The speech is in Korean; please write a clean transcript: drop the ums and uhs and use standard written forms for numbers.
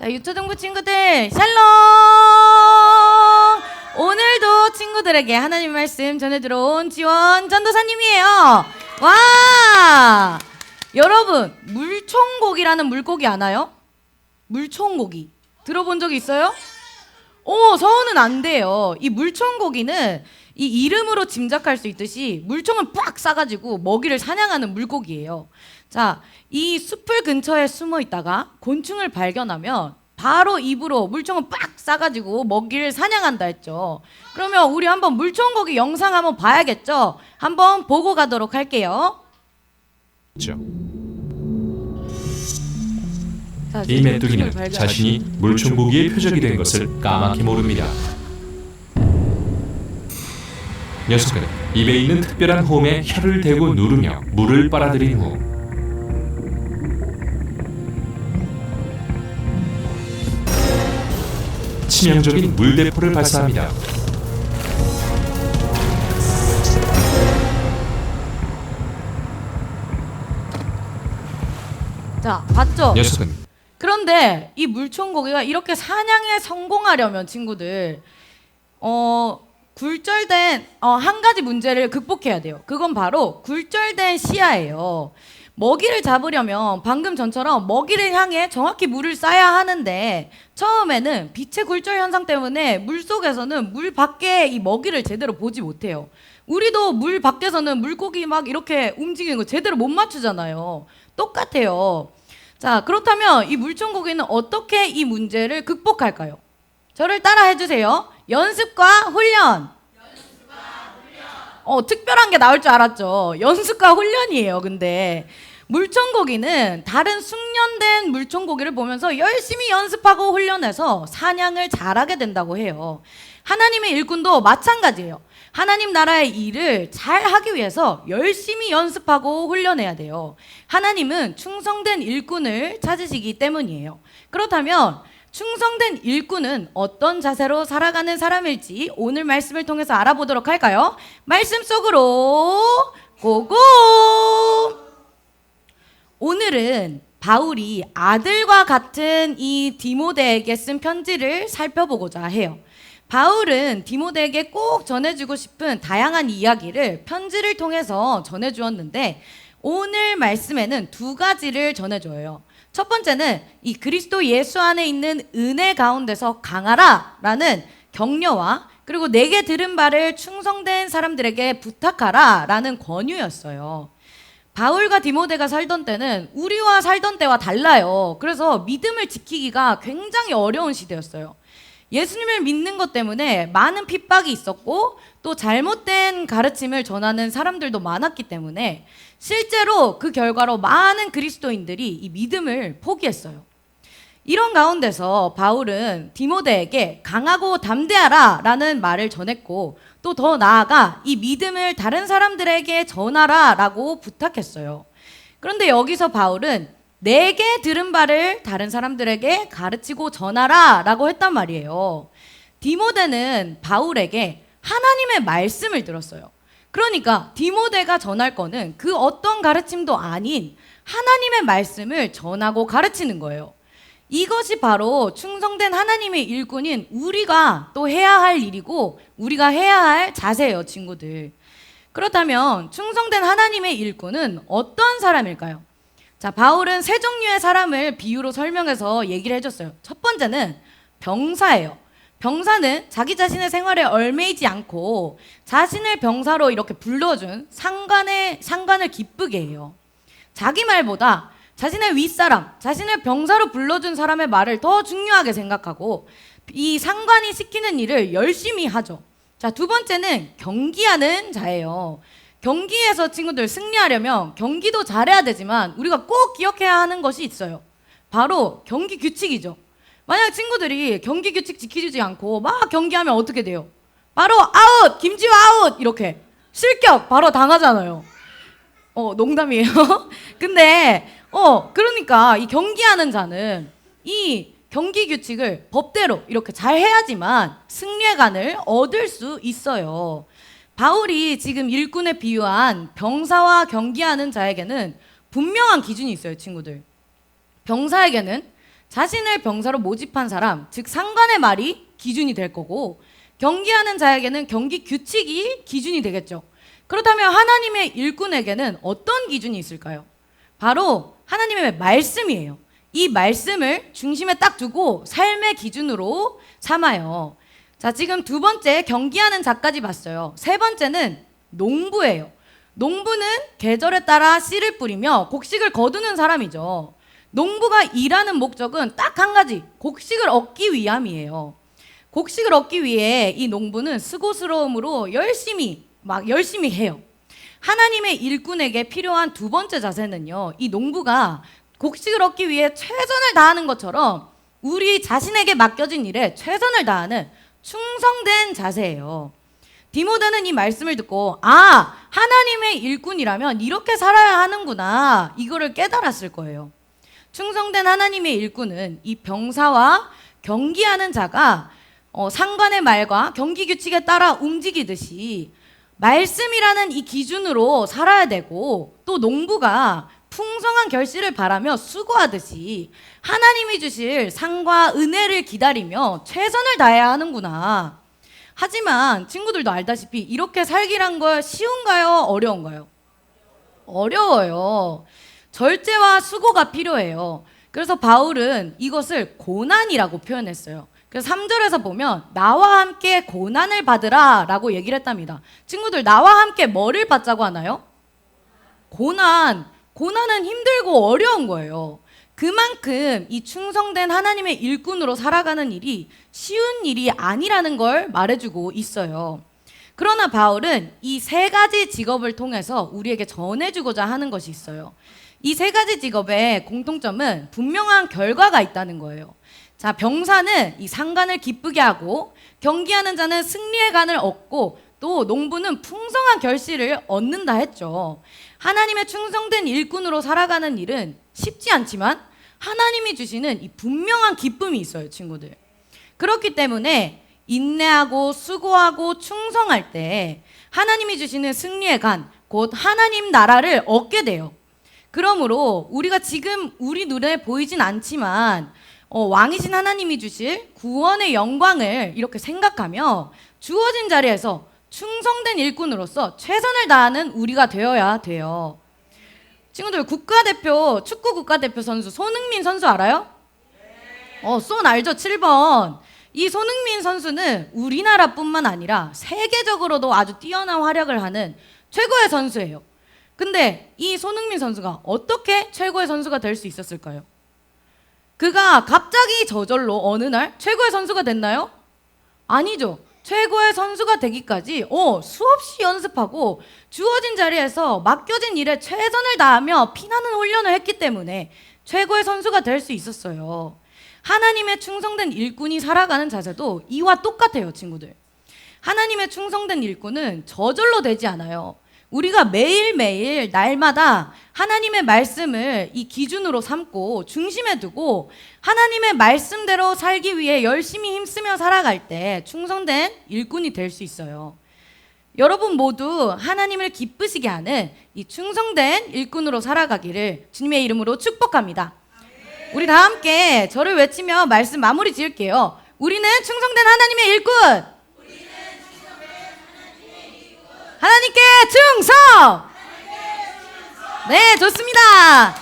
자, 유초등부 친구들 샬롬! 오늘도 친구들에게 하나님 말씀 전해 들어온 지원 전도사님이에요. 와! 여러분, 물총고기라는 물고기 아나요? 물총고기 들어본 적 있어요? 서운은 안 돼요. 이 물총고기는 이 이름으로 짐작할 수 있듯이 물총을 빡 쏴가지고 먹이를 사냥하는 물고기예요. 자, 이 숲을 근처에 숨어 있다가 곤충을 발견하면 바로 입으로 물총을 빡 쏴가지고 먹이를 사냥한다 했죠. 그러면 우리 한번 물총고기 영상 한번 봐야겠죠? 한번 보고 가도록 할게요. 자, 이 메뚜기는 자신이 물총고기의 표적이 된 것을 까맣게 모릅니다. 녀석은 입에 있는 특별한 홈에 혀를 대고 누르며 물을 빨아들인 후 치명적인 물대포를 발사합니다. 자, 봤죠? 녀석은 그런데 이 물총고기가 이렇게 사냥에 성공하려면 친구들 굴절된 한 가지 문제를 극복해야 돼요. 그건 바로 굴절된 시야예요. 먹이를 잡으려면 방금 전처럼 먹이를 향해 정확히 물을 쏴야 하는데 처음에는 빛의 굴절 현상 때문에 물속에서는 물 밖에 이 먹이를 제대로 보지 못해요. 우리도 물 밖에서는 물고기 막 이렇게 움직이는 거 제대로 못 맞추잖아요. 똑같아요. 자, 그렇다면 이 물총고기는 어떻게 이 문제를 극복할까요? 저를 따라 해주세요. 연습과 훈련. 특별한 게 나올 줄 알았죠. 연습과 훈련이에요. 근데 물총고기는 다른 숙련된 물총고기를 보면서 열심히 연습하고 훈련해서 사냥을 잘하게 된다고 해요. 하나님의 일꾼도 마찬가지예요. 하나님 나라의 일을 잘 하기 위해서 열심히 연습하고 훈련해야 돼요. 하나님은 충성된 일꾼을 찾으시기 때문이에요. 그렇다면 충성된 일꾼은 어떤 자세로 살아가는 사람일지 오늘 말씀을 통해서 알아보도록 할까요? 말씀 속으로 고고! 오늘은 바울이 아들과 같은 이 디모데에게 쓴 편지를 살펴보고자 해요. 바울은 디모데에게 꼭 전해주고 싶은 다양한 이야기를 편지를 통해서 전해주었는데 오늘 말씀에는 두 가지를 전해줘요. 첫 번째는 이 그리스도 예수 안에 있는 은혜 가운데서 강하라 라는 격려와 그리고 내게 들은 바를 충성된 사람들에게 부탁하라 라는 권유였어요. 바울과 디모데가 살던 때는 우리와 살던 때와 달라요. 그래서 믿음을 지키기가 굉장히 어려운 시대였어요. 예수님을 믿는 것 때문에 많은 핍박이 있었고 또 잘못된 가르침을 전하는 사람들도 많았기 때문에 실제로 그 결과로 많은 그리스도인들이 이 믿음을 포기했어요. 이런 가운데서 바울은 디모데에게 강하고 담대하라 라는 말을 전했고 또 더 나아가 이 믿음을 다른 사람들에게 전하라 라고 부탁했어요. 그런데 여기서 바울은 내게 들은 바를 다른 사람들에게 가르치고 전하라 라고 했단 말이에요. 디모데는 바울에게 하나님의 말씀을 들었어요. 그러니까 디모데가 전할 거는 그 어떤 가르침도 아닌 하나님의 말씀을 전하고 가르치는 거예요. 이것이 바로 충성된 하나님의 일꾼인 우리가 또 해야 할 일이고 우리가 해야 할 자세예요, 친구들. 그렇다면 충성된 하나님의 일꾼은 어떤 사람일까요? 자, 바울은 세 종류의 사람을 비유로 설명해서 얘기를 해줬어요. 첫 번째는 병사예요. 병사는 자기 자신의 생활에 얽매이지 않고 자신을 병사로 이렇게 불러준 상관을 기쁘게 해요. 자기 말보다 자신의 윗사람, 자신을 병사로 불러준 사람의 말을 더 중요하게 생각하고 이 상관이 시키는 일을 열심히 하죠. 자, 두 번째는 경기하는 자예요. 경기에서 친구들 승리하려면 경기도 잘해야 되지만 우리가 꼭 기억해야 하는 것이 있어요. 바로 경기 규칙이죠. 만약 친구들이 경기 규칙 지키지 않고 막 경기하면 어떻게 돼요? 바로 아웃! 김지호 아웃! 이렇게 실격 바로 당하잖아요. 농담이에요. 근데 그러니까 이 경기하는 자는 이 경기 규칙을 법대로 이렇게 잘 해야지만 승리관을 얻을 수 있어요. 바울이 지금 일꾼에 비유한 병사와 경기하는 자에게는 분명한 기준이 있어요, 친구들. 병사에게는 자신을 병사로 모집한 사람, 즉 상관의 말이 기준이 될 거고, 경기하는 자에게는 경기 규칙이 기준이 되겠죠. 그렇다면 하나님의 일꾼에게는 어떤 기준이 있을까요? 바로 하나님의 말씀이에요. 이 말씀을 중심에 딱 두고 삶의 기준으로 삼아요. 자, 지금 두 번째 경기하는 자까지 봤어요. 세 번째는 농부예요. 농부는 계절에 따라 씨를 뿌리며 곡식을 거두는 사람이죠. 농부가 일하는 목적은 딱 한 가지, 곡식을 얻기 위함이에요. 곡식을 얻기 위해 이 농부는 수고스러움으로 열심히 해요. 하나님의 일꾼에게 필요한 두 번째 자세는요, 이 농부가 곡식을 얻기 위해 최선을 다하는 것처럼 우리 자신에게 맡겨진 일에 최선을 다하는 충성된 자세예요. 디모데는 이 말씀을 듣고 하나님의 일꾼이라면 이렇게 살아야 하는구나, 이거를 깨달았을 거예요. 충성된 하나님의 일꾼은 이 병사와 경기하는 자가 상관의 말과 경기 규칙에 따라 움직이듯이 말씀이라는 이 기준으로 살아야 되고, 또 농부가 풍성한 결실을 바라며 수고하듯이 하나님이 주실 상과 은혜를 기다리며 최선을 다해야 하는구나. 하지만 친구들도 알다시피 이렇게 살기란 걸 쉬운가요? 어려운가요? 어려워요. 절제와 수고가 필요해요. 그래서 바울은 이것을 고난이라고 표현했어요. 그래서 3절에서 보면 나와 함께 고난을 받으라 라고 얘기를 했답니다. 친구들, 나와 함께 뭐를 받자고 하나요? 고난은 힘들고 어려운 거예요. 그만큼 이 충성된 하나님의 일꾼으로 살아가는 일이 쉬운 일이 아니라는 걸 말해주고 있어요. 그러나 바울은 이 세 가지 직업을 통해서 우리에게 전해주고자 하는 것이 있어요. 이 세 가지 직업의 공통점은 분명한 결과가 있다는 거예요. 자, 병사는 이 상관을 기쁘게 하고, 경기하는 자는 승리의 간을 얻고, 또 농부는 풍성한 결실을 얻는다 했죠. 하나님의 충성된 일꾼으로 살아가는 일은 쉽지 않지만 하나님이 주시는 이 분명한 기쁨이 있어요, 친구들. 그렇기 때문에 인내하고 수고하고 충성할 때 하나님이 주시는 승리의 간, 곧 하나님 나라를 얻게 돼요. 그러므로 우리가 지금 우리 눈에 보이진 않지만 왕이신 하나님이 주실 구원의 영광을 이렇게 생각하며 주어진 자리에서 충성된 일꾼으로서 최선을 다하는 우리가 되어야 돼요. 친구들, 축구 국가대표 선수 손흥민 선수 알아요? 손 알죠? 7번. 이 손흥민 선수는 우리나라뿐만 아니라 세계적으로도 아주 뛰어난 활약을 하는 최고의 선수예요. 근데 이 손흥민 선수가 어떻게 최고의 선수가 될 수 있었을까요? 그가 갑자기 저절로 어느 날 최고의 선수가 됐나요? 아니죠. 최고의 선수가 되기까지 수없이 연습하고 주어진 자리에서 맡겨진 일에 최선을 다하며 피나는 훈련을 했기 때문에 최고의 선수가 될 수 있었어요. 하나님의 충성된 일꾼이 살아가는 자세도 이와 똑같아요, 친구들. 하나님의 충성된 일꾼은 저절로 되지 않아요. 우리가 매일매일 날마다 하나님의 말씀을 이 기준으로 삼고 중심에 두고 하나님의 말씀대로 살기 위해 열심히 힘쓰며 살아갈 때 충성된 일꾼이 될 수 있어요. 여러분 모두 하나님을 기쁘시게 하는 이 충성된 일꾼으로 살아가기를 주님의 이름으로 축복합니다. 우리 다 함께 저를 외치며 말씀 마무리 지을게요. 우리는 충성된 하나님의 일꾼! 하나님께 충성! 네, 좋습니다.